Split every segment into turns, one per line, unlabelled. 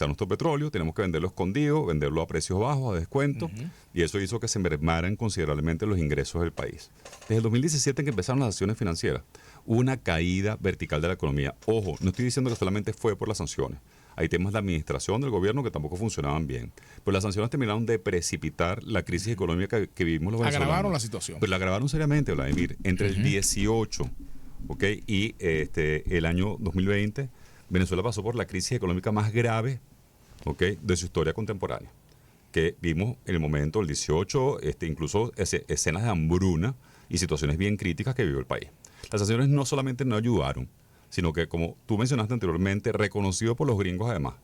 está nuestro petróleo, tenemos que venderlo escondido, venderlo a precios bajos, a descuento, y eso hizo que se mermaran considerablemente los ingresos del país. Desde el 2017 en que empezaron las acciones financieras, hubo una caída vertical de la economía. Ojo, no estoy diciendo que solamente fue por las sanciones. Hay temas de administración del gobierno que tampoco funcionaban bien. Pero las sanciones terminaron de precipitar la crisis económica que vivimos los venezolanos.
Agravaron la situación.
Pero la agravaron seriamente, Vladimir. Entre el 18 y el año 2020, Venezuela pasó por la crisis económica más grave de su historia contemporánea. Que vimos en el momento del 18, incluso escenas de hambruna y situaciones bien críticas que vivió el país. Las sanciones no solamente no ayudaron, sino que, como tú mencionaste anteriormente, reconocido por los gringos además,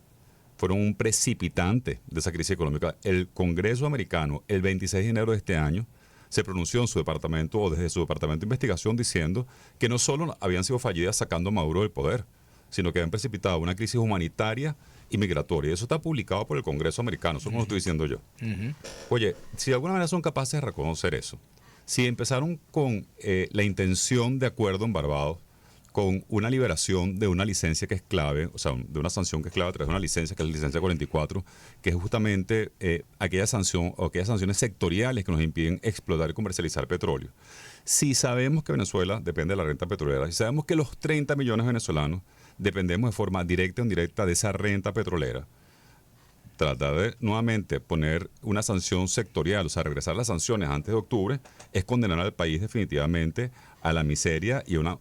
fueron un precipitante de esa crisis económica. El Congreso americano, el 26 de enero de este año, se pronunció en su departamento o desde su departamento de investigación diciendo que no solo habían sido fallidas sacando a Maduro del poder, sino que habían precipitado una crisis humanitaria y migratoria. Y eso está publicado por el Congreso americano, eso no lo estoy diciendo yo. Oye, si de alguna manera son capaces de reconocer eso, si empezaron con la intención de acuerdo en Barbados, con una liberación de una licencia que es clave, o sea, de una sanción que es clave a través de una licencia, que es la licencia 44, que es justamente aquella sanción o aquellas sanciones sectoriales que nos impiden explotar y comercializar petróleo. Si sabemos que Venezuela depende de la renta petrolera, si sabemos que los 30 millones de venezolanos dependemos de forma directa o indirecta de esa renta petrolera, tratar de nuevamente poner una sanción sectorial, o sea, regresar las sanciones antes de octubre, es condenar al país definitivamente a la miseria y a una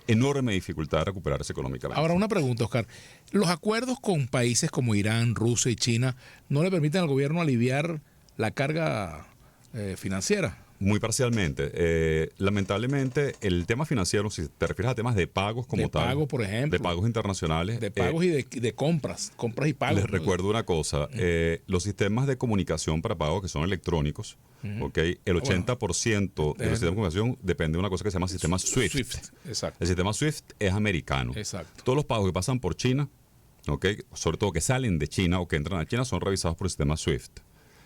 enorme dificultad de recuperarse económicamente.
Ahora, una pregunta, Oscar. ¿Los acuerdos con países como Irán, Rusia y China no le permiten al gobierno aliviar la carga financiera?
Muy parcialmente. Lamentablemente, el tema financiero, si te refieres a temas de pagos como
de
tal.
Pagos, por ejemplo.
De pagos internacionales.
De pagos y de compras y pagos.
Les recuerdo una cosa. Los sistemas de comunicación para pagos que son electrónicos, el 80% de los sistemas de comunicación depende de una cosa que se llama sistema SWIFT.
Exacto.
El sistema SWIFT es americano.
Exacto.
Todos los pagos que pasan por China, sobre todo que salen de China o que entran a China, son revisados por el sistema SWIFT.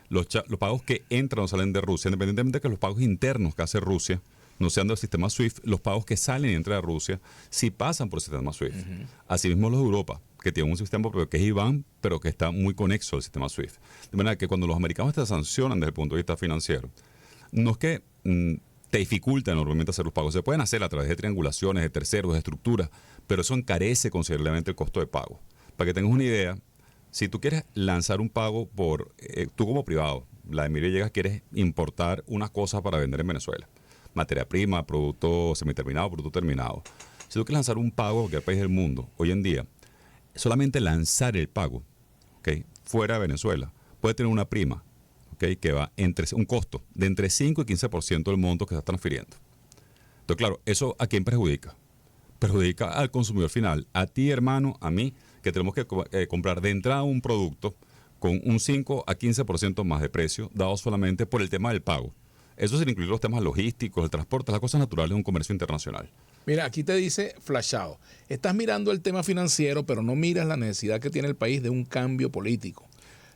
Los pagos que entran o salen de Rusia, independientemente de que los pagos internos que hace Rusia no sean del sistema SWIFT, los pagos que salen y entran a Rusia sí pasan por el sistema SWIFT. Asimismo los de Europa, que tienen un sistema que es IBAN, pero que está muy conexo al sistema SWIFT. De manera que cuando los americanos te sancionan desde el punto de vista financiero, no es que te dificulta enormemente hacer los pagos. Se pueden hacer a través de triangulaciones, de terceros, de estructuras, pero eso encarece considerablemente el costo de pago. Para que tengas una idea, si tú quieres lanzar un pago tú como privado, Vladimir Villegas, quieres importar unas cosas para vender en Venezuela, materia prima, producto semiterminado, producto terminado. Si tú quieres lanzar un pago a cualquier país del mundo, hoy en día, solamente lanzar el pago fuera de Venezuela puede tener una prima que va entre un costo de entre 5 y 15% del monto que estás transfiriendo. Entonces, claro, ¿eso a quién perjudica? Perjudica al consumidor final, a ti, hermano, a mí, que tenemos que comprar de entrada un producto con un 5 a 15% más de precio, dado solamente por el tema del pago. Eso sin incluir los temas logísticos, el transporte, las cosas naturales de un comercio internacional.
Mira, aquí te dice flashado. Estás mirando el tema financiero, pero no miras la necesidad que tiene el país de un cambio político.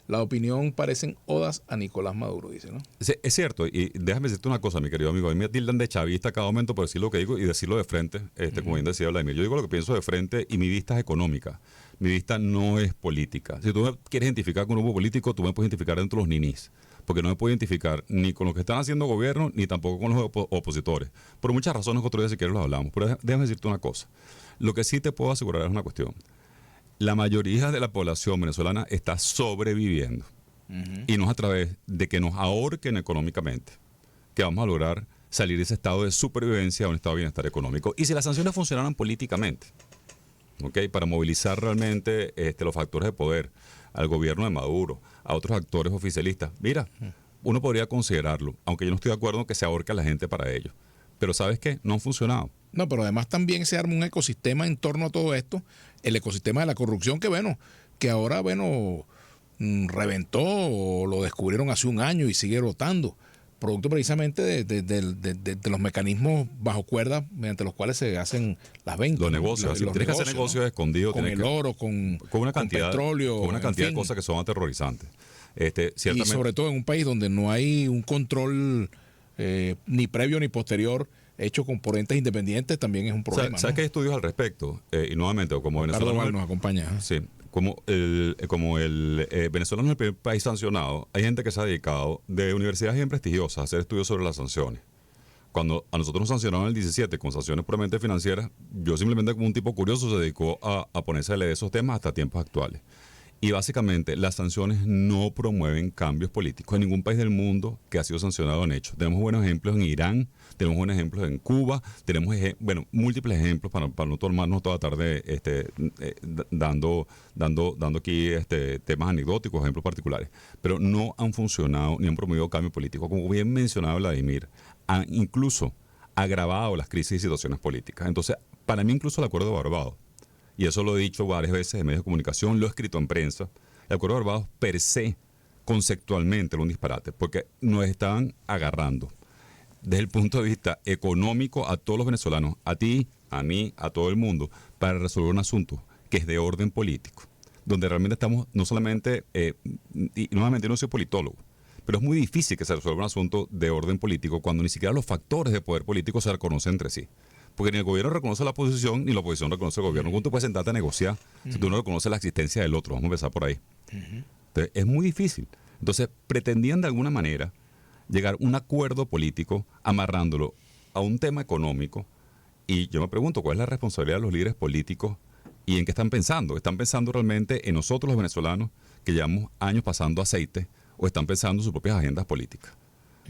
La opinión parecen odas a Nicolás Maduro, dice, ¿no?
Es cierto, y déjame decirte una cosa, mi querido amigo. A mí me tildan de chavista a cada momento por decir lo que digo y decirlo de frente, como bien decía Vladimir. Yo digo lo que pienso de frente y mi vista es económica. Mi vista no es política. Si tú me quieres identificar con un grupo político, tú me puedes identificar dentro de los ninis. Porque no me puedo identificar ni con los que están haciendo gobierno, ni tampoco con los opositores. Por muchas razones que otro día si quieres los hablamos. Pero déjame decirte una cosa. Lo que sí te puedo asegurar es una cuestión. La mayoría de la población venezolana está sobreviviendo. Y no es a través de que nos ahorquen económicamente que vamos a lograr salir de ese estado de supervivencia a un estado de bienestar económico. Y si las sanciones funcionaran políticamente, para movilizar realmente los factores de poder al gobierno de Maduro, a otros actores oficialistas, mira, uno podría considerarlo, aunque yo no estoy de acuerdo en que se ahorque a la gente para ello. Pero ¿sabes qué? No han funcionado.
No, pero además también se arma un ecosistema en torno a todo esto, el ecosistema de la corrupción que ahora, reventó o lo descubrieron hace un año y sigue rotando, producto precisamente de los mecanismos bajo cuerda mediante los cuales se hacen las ventas.
Los negocios, tienes que hacer negocios escondidos.
Con el oro, con
una cantidad,
petróleo.
Con una cantidad de cosas que son aterrorizantes.
Y sobre todo en un país donde no hay un control ni previo ni posterior hecho con ponentes independientes, también es un problema.
¿Sabes que hay estudios al respecto? Y nuevamente, como venezolano...
Ricardo Val nos acompaña.
Sí. Venezuela no es el primer país sancionado, hay gente que se ha dedicado de universidades bien prestigiosas a hacer estudios sobre las sanciones. Cuando a nosotros nos sancionaron en el 17 con sanciones puramente financieras, yo simplemente como un tipo curioso se dedicó a ponerse a leer esos temas hasta tiempos actuales. Y básicamente las sanciones no promueven cambios políticos. En ningún país del mundo que ha sido sancionado han hecho. Tenemos buenos ejemplos en Irán, tenemos buenos ejemplos en Cuba, tenemos múltiples ejemplos para no tomarnos toda la tarde dando aquí temas anecdóticos, ejemplos particulares. Pero no han funcionado ni han promovido cambio político. Como bien mencionaba Vladimir, han incluso agravado las crisis y situaciones políticas. Entonces, para mí incluso el acuerdo de Barbados, y eso lo he dicho varias veces en medios de comunicación, lo he escrito en prensa, el acuerdo de Barbados per se, conceptualmente, era un disparate, porque nos estaban agarrando desde el punto de vista económico a todos los venezolanos, a ti, a mí, a todo el mundo, para resolver un asunto que es de orden político, donde realmente estamos, no solamente, y nuevamente no soy politólogo, pero es muy difícil que se resuelva un asunto de orden político cuando ni siquiera los factores de poder político se reconocen entre sí. Porque ni el gobierno reconoce la oposición, ni la oposición reconoce el gobierno. ¿Cómo tú puedes sentarte a negociar si tú no reconoces la existencia del otro? Vamos a empezar por ahí. Entonces, es muy difícil. Entonces, pretendían de alguna manera llegar a un acuerdo político amarrándolo a un tema económico. Y yo me pregunto, ¿cuál es la responsabilidad de los líderes políticos y en qué están pensando? ¿Están pensando realmente en nosotros los venezolanos que llevamos años pasando aceite o están pensando en sus propias agendas políticas?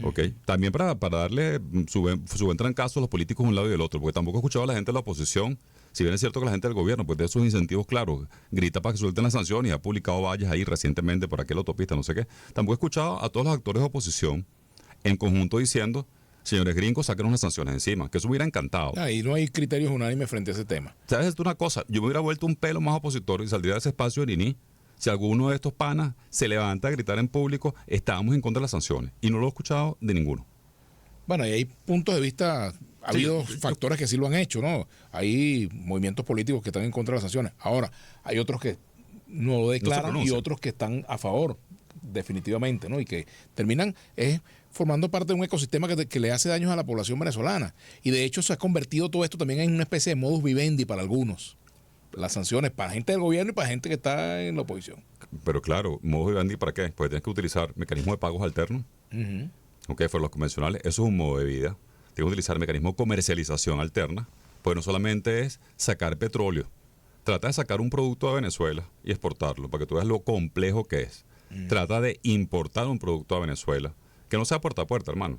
Okay. También para darle su buen trancazo a los políticos de un lado y del otro, porque tampoco he escuchado a la gente de la oposición, si bien es cierto que la gente del gobierno, pues de esos incentivos, claro, grita para que suelten las sanciones y ha publicado vallas ahí recientemente por aquella autopista, no sé qué. Tampoco he escuchado a todos los actores de oposición en conjunto diciendo, señores gringos, saquen unas sanciones encima, que eso me hubiera encantado.
Y no hay criterios unánimes frente a ese tema.
¿Sabes una cosa? Yo me hubiera vuelto un pelo más opositor y saldría de ese espacio de Niní. Si alguno de estos panas se levanta a gritar en público, estábamos en contra de las sanciones. Y no lo he escuchado de ninguno.
Bueno, y hay puntos de vista, ha habido factores que sí lo han hecho, ¿no? Hay movimientos políticos que están en contra de las sanciones. Ahora, hay otros que no lo declaran y otros que están a favor, definitivamente, ¿no? Y que terminan formando parte de un ecosistema que le hace daños a la población venezolana. Y de hecho se ha convertido todo esto también en una especie de modus vivendi para algunos. Las sanciones para gente del gobierno y para gente que está en la oposición.
Pero claro, modus vivendi, ¿para qué? Pues tienes que utilizar mecanismos de pagos alternos. Fueron los convencionales. Eso es un modo de vida. Tienes que utilizar mecanismos de comercialización alterna. Pues no solamente es sacar petróleo. Trata de sacar un producto a Venezuela y exportarlo, para que tú veas lo complejo que es. Trata de importar un producto a Venezuela, que no sea puerta a puerta, hermano.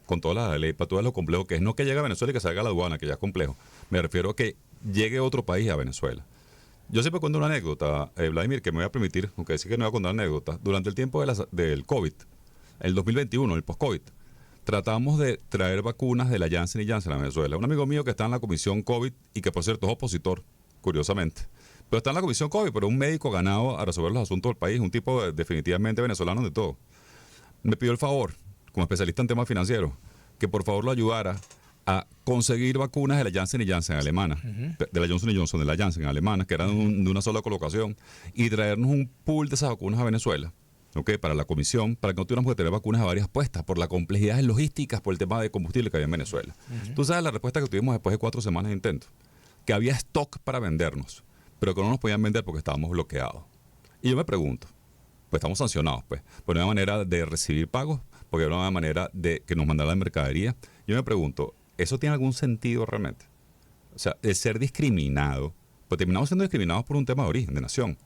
Con toda la ley, para tú veas lo complejo que es. No que llegue a Venezuela y que salga a la aduana, que ya es complejo. Me refiero a que llegue otro país a Venezuela. Yo siempre cuento una anécdota, Vladimir, que me voy a permitir, aunque decir que no voy a contar anécdotas. Durante el tiempo del COVID, el 2021, el post-COVID, tratamos de traer vacunas de la Janssen y Janssen a Venezuela. Un amigo mío que está en la comisión COVID y que por cierto es opositor, curiosamente. Pero está en la comisión COVID, pero un médico ganado a resolver los asuntos del país, un tipo definitivamente venezolano de todo. Me pidió el favor, como especialista en temas financieros, que por favor lo ayudara a conseguir vacunas de la Janssen y Janssen alemana, de la Johnson y Johnson, de la Janssen alemana, que eran de una sola colocación, y traernos un pool de esas vacunas a Venezuela, para la comisión, para que no tuviéramos que tener vacunas a varias puestas, por la complejidad en logísticas, por el tema de combustible que había en Venezuela. Tú sabes la respuesta que tuvimos después de 4 semanas de intento, que había stock para vendernos, pero que no nos podían vender porque estábamos bloqueados. Y yo me pregunto, pues estamos sancionados, pues, por una manera de recibir pagos, porque era una manera de que nos mandara la mercadería. Yo me pregunto, ¿eso tiene algún sentido realmente? O sea, el ser discriminado, pues terminamos siendo discriminados por un tema de origen, de nación.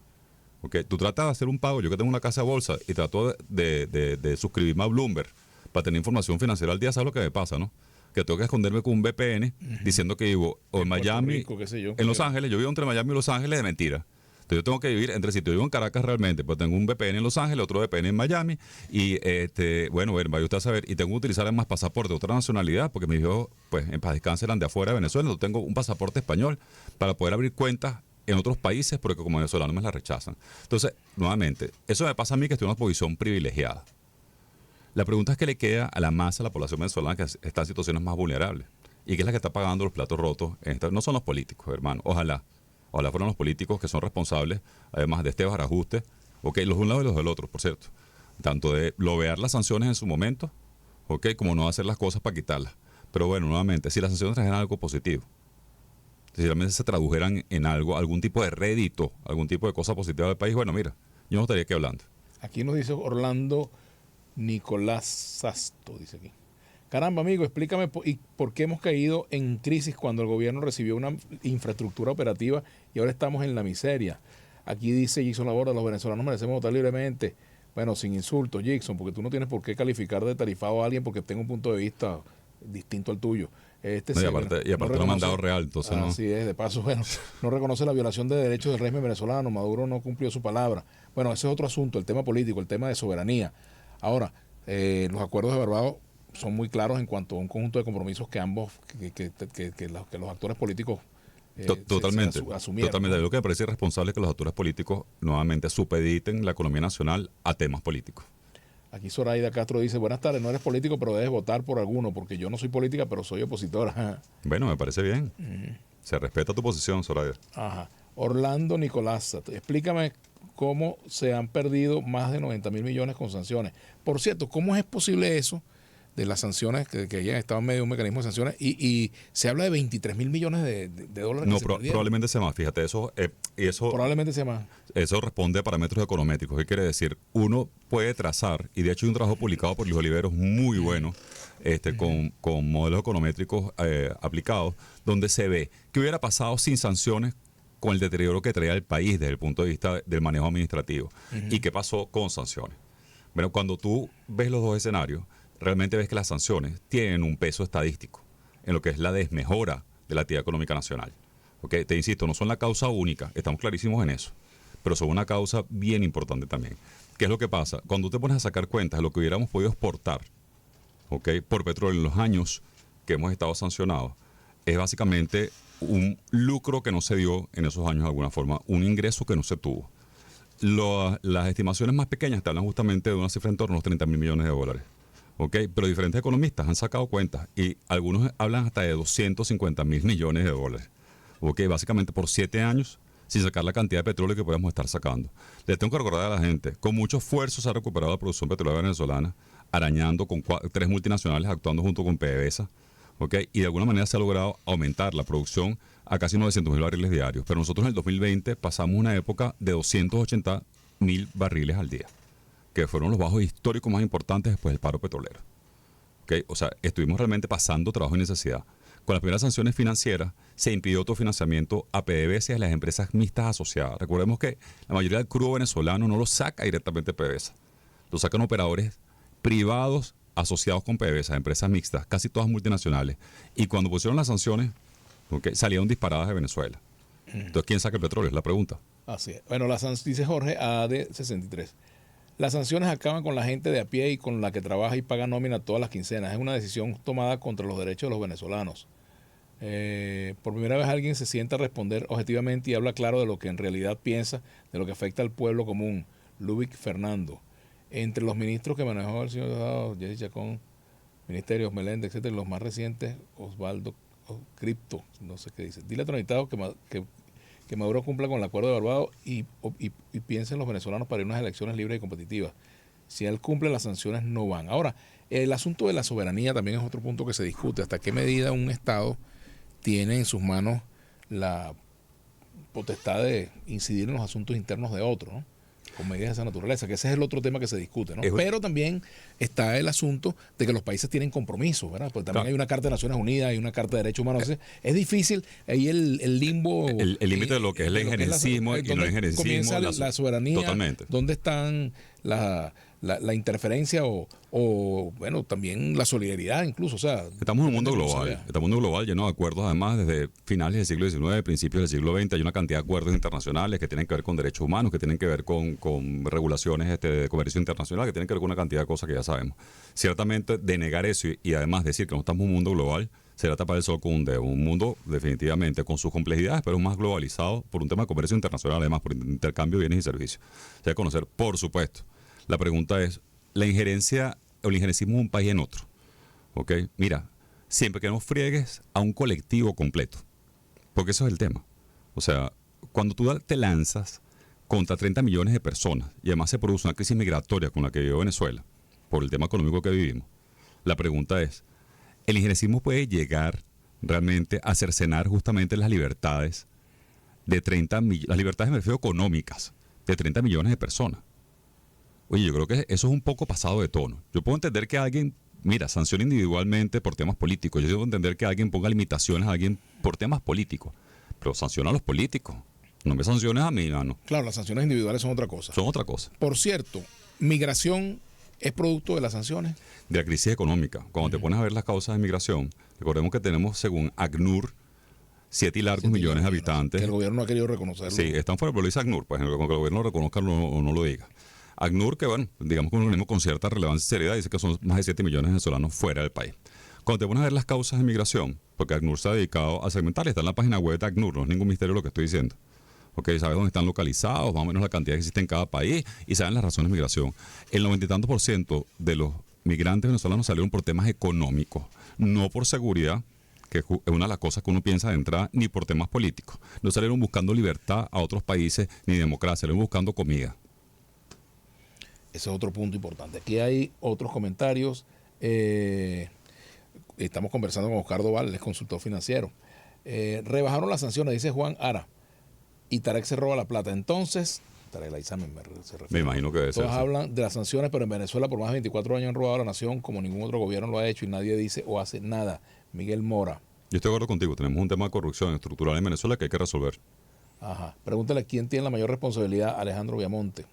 Tú tratas de hacer un pago, yo que tengo una casa de bolsa y trato de suscribirme a Bloomberg para tener información financiera al día, ¿sabes lo que me pasa, no? Que tengo que esconderme con un VPN diciendo que vivo o en Miami,
Rico, qué sé yo,
en Los Ángeles. Yo vivo entre Miami y Los Ángeles de mentira. Entonces yo tengo que vivir entre sitios. Yo vivo en Caracas realmente, pues tengo un VPN en Los Ángeles, otro VPN en Miami y vaya usted a saber, y tengo que utilizar además pasaporte de otra nacionalidad porque mis hijos, pues en paz descanse, eran de afuera de Venezuela. Entonces tengo un pasaporte español para poder abrir cuentas en otros países porque como venezolano me la rechazan. Entonces, nuevamente, eso me pasa a mí que estoy en una posición privilegiada. La pregunta es qué le queda a la masa de la población venezolana que está en situaciones más vulnerables y que es la que está pagando los platos rotos. No son los políticos, hermano. Ojalá fueran los políticos que son responsables, además de este barajuste, los de un lado y los del otro, por cierto. Tanto de lobear las sanciones en su momento, como no hacer las cosas para quitarlas. Pero bueno, nuevamente, si las sanciones trajeran algo positivo, si realmente se tradujeran en algo, algún tipo de rédito, algún tipo de cosa positiva del país, bueno, mira, yo no estaría aquí hablando.
Aquí nos dice Orlando Nicolás Sasto, dice aquí. Caramba, amigo, explícame por qué hemos caído en crisis cuando el gobierno recibió una infraestructura operativa y ahora estamos en la miseria. Aquí dice Jackson Labora, los venezolanos merecemos votar libremente. Bueno, sin insultos, Jackson, porque tú no tienes por qué calificar de tarifado a alguien porque tenga un punto de vista distinto al tuyo.
No, y aparte no ha mandado real, entonces no.
Así es, de paso, bueno, no reconoce la violación de derechos del régimen venezolano, Maduro no cumplió su palabra. Bueno, ese es otro asunto, el tema político, el tema de soberanía. Ahora, los acuerdos de Barbados son muy claros en cuanto a un conjunto de compromisos que ambos, que los actores políticos
totalmente,
asumieron.
Totalmente. Lo que me parece irresponsable es que los actores políticos nuevamente supediten la economía nacional a temas políticos.
Aquí Zoraida Castro dice, buenas tardes, no eres político, pero debes votar por alguno, porque yo no soy política, pero soy opositora.
Bueno, me parece bien. Se respeta tu posición, Zoraida.
Ajá. Orlando Nicolás, explícame cómo se han perdido más de 90.000 millones con sanciones. Por cierto, ¿cómo es posible eso de las sanciones, que hayan estado en medio de un mecanismo de sanciones, y se habla de 23.000 millones de dólares?
No, probablemente sea más, fíjate, eso
probablemente sea más.
Eso responde a parámetros econométricos. ¿Qué quiere decir? Uno puede trazar, y de hecho hay un trabajo publicado por Luis Oliveros muy bueno, con modelos econométricos aplicados, donde se ve qué hubiera pasado sin sanciones con el deterioro que traía el país desde el punto de vista del manejo administrativo, y qué pasó con sanciones. Bueno, cuando tú ves los dos escenarios, realmente ves que las sanciones tienen un peso estadístico en lo que es la desmejora de la actividad económica nacional. ¿Okay? Te insisto, no son la causa única, estamos clarísimos en eso, pero son una causa bien importante también. ¿Qué es lo que pasa? Cuando te pones a sacar cuentas de lo que hubiéramos podido exportar, ¿okay?, por petróleo en los años que hemos estado sancionados, es básicamente un lucro que no se dio en esos años de alguna forma, un ingreso que no se tuvo. Las estimaciones más pequeñas te hablan justamente de una cifra en torno a los 30.000 millones de dólares. ¿Okay? Pero diferentes economistas han sacado cuentas y algunos hablan hasta de 250.000 millones de dólares. ¿Okay? Básicamente por 7 años sin sacar la cantidad de petróleo que podemos estar sacando. Les tengo que recordar a la gente, con mucho esfuerzo se ha recuperado la producción petrolera venezolana, arañando con 3 multinacionales actuando junto con PDVSA. ¿Okay? Y de alguna manera se ha logrado aumentar la producción a casi 900.000 barriles diarios. Pero nosotros en el 2020 pasamos una época de 280.000 barriles al día, que fueron los bajos históricos más importantes después del paro petrolero. ¿Okay? O sea, estuvimos realmente pasando trabajo y necesidad. Con las primeras sanciones financieras se impidió otro financiamiento a PDVSA y a las empresas mixtas asociadas. Recordemos que la mayoría del crudo venezolano no lo saca directamente PDVSA. Lo sacan operadores privados asociados con PDVSA, empresas mixtas, casi todas multinacionales. Y cuando pusieron las sanciones, ¿okay?, salieron disparadas de Venezuela. Entonces, ¿quién saca el petróleo? Es la pregunta.
Así es. Bueno, dice Jorge AD63. Las sanciones acaban con la gente de a pie y con la que trabaja y paga nómina todas las quincenas. Es una decisión tomada contra los derechos de los venezolanos. Por primera vez alguien se sienta a responder objetivamente y habla claro de lo que en realidad piensa, de lo que afecta al pueblo común. Lubic Fernando. Entre los ministros que manejó el señor Dado, Jesse Chacón, Ministerios, Meléndez, etcétera, los más recientes, Osvaldo Cripto, no sé qué dice. Dile a Tronitado que Maduro cumpla con el acuerdo de Barbados y piensen los venezolanos para ir a unas elecciones libres y competitivas. Si él cumple, las sanciones no van. Ahora, el asunto de la soberanía también es otro punto que se discute. ¿Hasta qué medida un Estado tiene en sus manos la potestad de incidir en los asuntos internos de otro, ¿no?, con medidas de esa naturaleza? Que ese es el otro tema que se discute, ¿no? Pero también está el asunto de que los países tienen compromisos, ¿verdad? Porque también hay una Carta de Naciones Unidas, hay una Carta de Derechos Humanos. Es difícil ahí el limbo. El
límite de lo que es el injerencismo y no el injerencismo.
Comienza la soberanía.
Totalmente.
¿Dónde están la interferencia o, bueno, también la solidaridad incluso? O sea,
estamos en un mundo global. Estamos en un mundo global lleno de acuerdos, además, desde finales del siglo XIX, principios del siglo XX. Hay una cantidad de acuerdos internacionales que tienen que ver con derechos humanos, que tienen que ver con regulaciones de comercio internacional, que tienen que ver con una cantidad de cosas que ya sabemos. Ciertamente, de negar eso y además decir que no estamos en un mundo global, será tapar el sol con un dedo. Un mundo, definitivamente, con sus complejidades, pero más globalizado por un tema de comercio internacional, además, por intercambio de bienes y servicios. Se debe conocer, por supuesto. La pregunta es, ¿la injerencia o el injerencismo de un país en otro? ¿Ok? Mira, siempre que no friegues a un colectivo completo, porque eso es el tema. O sea, cuando tú te lanzas contra 30 millones de personas y además se produce una crisis migratoria con la que vivió Venezuela, por el tema económico que vivimos, la pregunta es, ¿el injerencismo puede llegar realmente a cercenar justamente las libertades de 30 millones, las libertades me refiero económicas, de 30 millones de personas. Oye, yo creo que eso es un poco pasado de tono. Yo puedo entender que alguien, mira, sancione individualmente por temas políticos. Yo puedo entender que alguien ponga limitaciones a alguien por temas políticos. Pero sanciona a los políticos. No me sanciones a mí, no.
Claro, las sanciones individuales son otra cosa.
Son otra cosa.
Por cierto, migración es producto de las sanciones.
De la crisis económica. Cuando te pones a ver las causas de migración, recordemos que tenemos, según ACNUR, 7 y largos millones de habitantes.
Que el gobierno no ha querido reconocerlo.
Sí, están fuera, pero lo dice ACNUR, pues que el gobierno lo reconozca o no lo diga. ACNUR, que bueno, digamos que un organismo con cierta relevancia y seriedad, dice que son más de 7 millones de venezolanos fuera del país. Cuando te pones a ver las causas de migración, porque ACNUR se ha dedicado a segmentar, está en la página web de ACNUR, no es ningún misterio lo que estoy diciendo. Ok, sabes dónde están localizados, más o menos la cantidad que existe en cada país y saben las razones de migración. El 90 y tantos % de los migrantes venezolanos salieron por temas económicos, no por seguridad, que es una de las cosas que uno piensa de entrada, ni por temas políticos. No salieron buscando libertad a otros países ni democracia, salieron buscando comida.
Ese es otro punto importante. Aquí hay otros comentarios. Estamos conversando con Oscar Doval, es consultor financiero. Rebajaron las sanciones, dice Juan Ara, y Tarek se roba la plata. Entonces, Tarek Laizamen se refiere.
Me imagino que debe ser.
Todos hablan de las sanciones, pero en Venezuela por más de 24 años han robado a la nación como ningún otro gobierno lo ha hecho y nadie dice o hace nada. Miguel Mora.
Yo estoy de acuerdo contigo, tenemos un tema de corrupción estructural en Venezuela que hay que resolver.
Ajá. Pregúntale quién tiene la mayor responsabilidad, Alejandro Viamonte.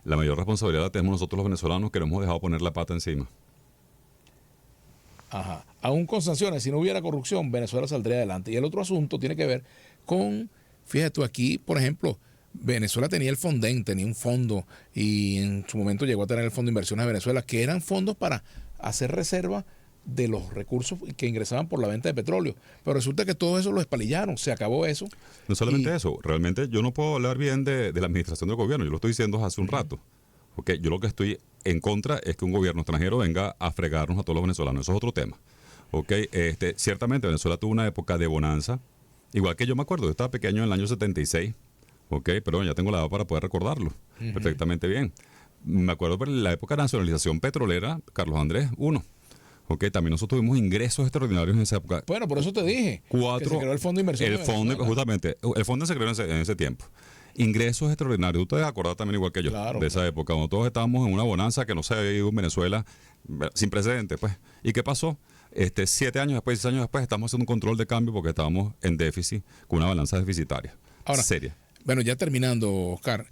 La mayor responsabilidad la tenemos nosotros los venezolanos que nos hemos dejado poner la pata encima.
Ajá. Aún con sanciones, si no hubiera corrupción, Venezuela saldría adelante. Y el otro asunto tiene que ver con, fíjate tú aquí, por ejemplo, Venezuela tenía el Fonden, tenía un fondo y en su momento llegó a tener el Fondo de Inversiones de Venezuela, que eran fondos para hacer reserva de los recursos que ingresaban por la venta de petróleo. Pero resulta que todo eso lo espalillaron, se acabó eso.
No solamente eso, realmente yo no puedo hablar bien de la administración del gobierno, yo lo estoy diciendo hace un rato. Okay, yo lo que estoy en contra es que un gobierno extranjero venga a fregarnos a todos los venezolanos, eso es otro tema. Okay, ciertamente Venezuela tuvo una época de bonanza, igual que yo me acuerdo, yo estaba pequeño en el año 76, pero ya tengo la edad para poder recordarlo perfectamente bien. Me acuerdo de la época de nacionalización petrolera, Carlos Andrés I. También nosotros tuvimos ingresos extraordinarios en esa época.
Bueno, por eso te dije. Que se creó el Fondo de Inversión.
Justamente, el fondo se creó en ese tiempo. Ingresos extraordinarios. Tú te has acordado también igual que yo de esa época, cuando todos estábamos en una bonanza que no se había ido en Venezuela sin precedentes, pues. ¿Y qué pasó? 7 años después, 6 años después, estamos haciendo un control de cambio porque estábamos en déficit, con una balanza deficitaria.
Ahora, seria. Bueno, ya terminando, Oscar,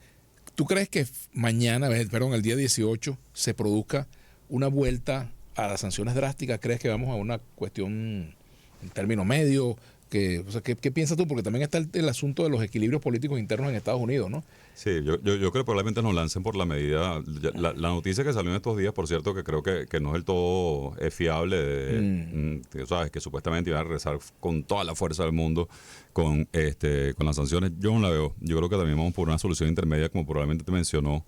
¿tú crees que el día 18 se produzca una vuelta a las sanciones drásticas? ¿Crees que vamos a una cuestión en término medio? ¿Qué piensas tú? Porque también está el asunto de los equilibrios políticos internos en Estados Unidos, ¿no?
Sí, yo creo que probablemente nos lancen por la medida. La noticia que salió en estos días, por cierto, que creo que no es del todo fiable, sabes, que supuestamente iban a regresar con toda la fuerza del mundo con las sanciones. Yo no la veo. Yo creo que también vamos por una solución intermedia, como probablemente te mencionó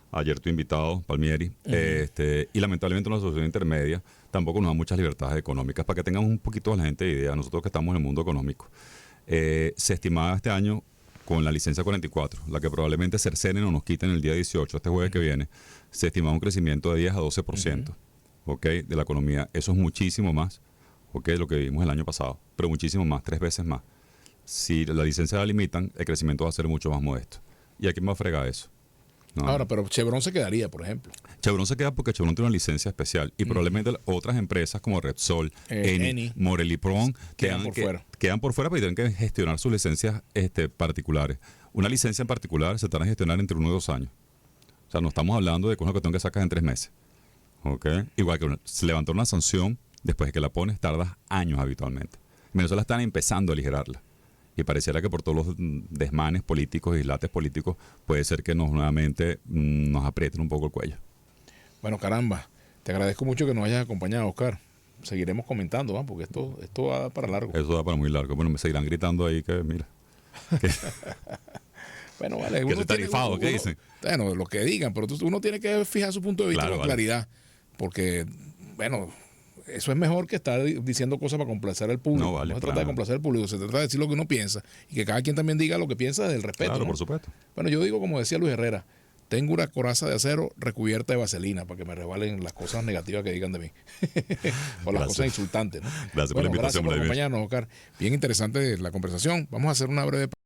ayer tu invitado, Palmieri, y lamentablemente una solución intermedia tampoco nos da muchas libertades económicas. Para que tengamos un poquito la gente de idea, nosotros que estamos en el mundo económico, se estimaba este año con la licencia 44, la que probablemente cercenen o nos quiten el día 18, este jueves que viene, se estimaba un crecimiento de 10 a 12%, de la economía. Eso es muchísimo más, de lo que vivimos el año pasado, pero muchísimo más, 3 veces más. Si la licencia la limitan, el crecimiento va a ser mucho más modesto. ¿Y a quién va a fregar eso? No.
Ahora, pero Chevron se quedaría, por ejemplo.
Chevron se queda porque Chevron tiene una licencia especial y probablemente otras empresas como Repsol, Eni, Morel y Pron quedan por fuera, pero tienen que gestionar sus licencias particulares. Una licencia en particular se tarda en gestionar entre 1 y 2 años. O sea, no estamos hablando de cosas que tengo que sacar en 3 meses. Igual que se levantó una sanción, después de que la pones, tardas años habitualmente. En Venezuela están empezando a aligerarla. Y pareciera que por todos los desmanes políticos y dislates políticos puede ser que nuevamente nos aprieten un poco el cuello.
Bueno, caramba, te agradezco mucho que nos hayas acompañado, Oscar. Seguiremos comentando, ¿va? Porque esto va para largo.
Eso va para muy largo. Bueno, me seguirán gritando ahí que, mira.
Bueno, vale.
Que soy tarifado, ¿qué dicen?
Bueno, lo que digan, pero uno tiene que fijar su punto de vista con claridad. Porque, bueno, eso es mejor que estar diciendo cosas para complacer al público. No se trata de complacer al público, se trata de decir lo que uno piensa y que cada quien también diga lo que piensa del respeto.
Claro,
¿no?
Por supuesto.
Bueno, yo digo como decía Luis Herrera, tengo una coraza de acero recubierta de vaselina para que me resbalen las cosas negativas que digan de mí. O las cosas insultantes, ¿no?
Gracias por la invitación,
gracias por
Vladimir.
acompañarnos, Oscar. Bien interesante la conversación. Vamos a hacer una breve